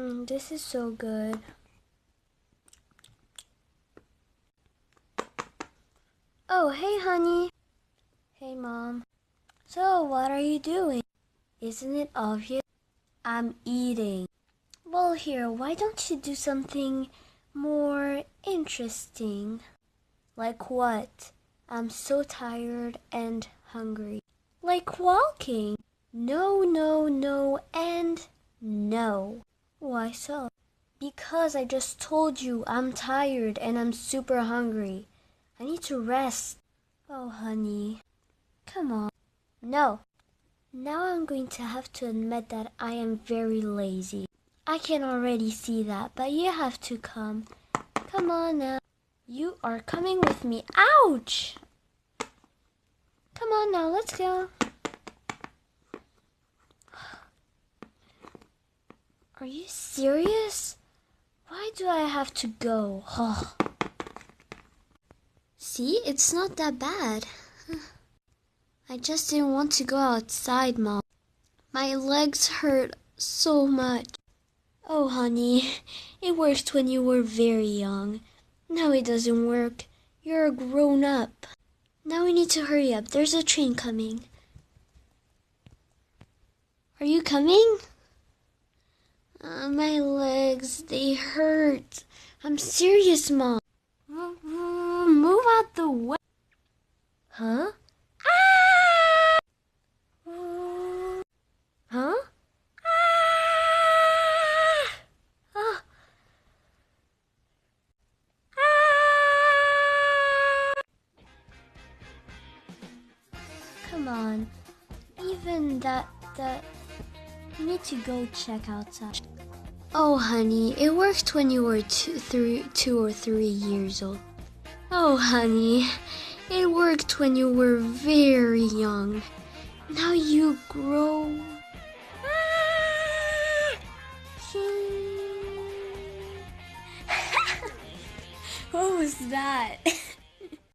This is so good. Oh, hey, honey. Hey, Mom. So, what are you doing? Isn't it obvious? I'm eating. Well, here, why don't you do something more interesting? Like what? I'm so tired and hungry. Like walking. No, no, no, and no. Why so? Because I just told you I'm tired and I'm super hungry. I need to rest. Oh, honey. Come on. No. Now I'm going to have to admit that I am very lazy. I can already see that, but you have to come. Come on now. You are coming with me. Ouch! Come on now, let's go. Are you serious? Why do I have to go? Oh. See, it's not that bad. I just didn't want to go outside, Mom. My legs hurt so much. Oh, honey, it worked when you were very young. Now it doesn't work. You're a grown up. Now we need to hurry up. There's a train coming. Are you coming? My legs, they hurt. I'm serious, Mom. Move out the way. Huh? Ah! Huh? Ah! Ah! Ah! Come on. Even that you need to go check outside. Oh, honey, it worked when you were 2 or 3 years old. Oh, honey, it worked when you were very young. Now you grow. What was that?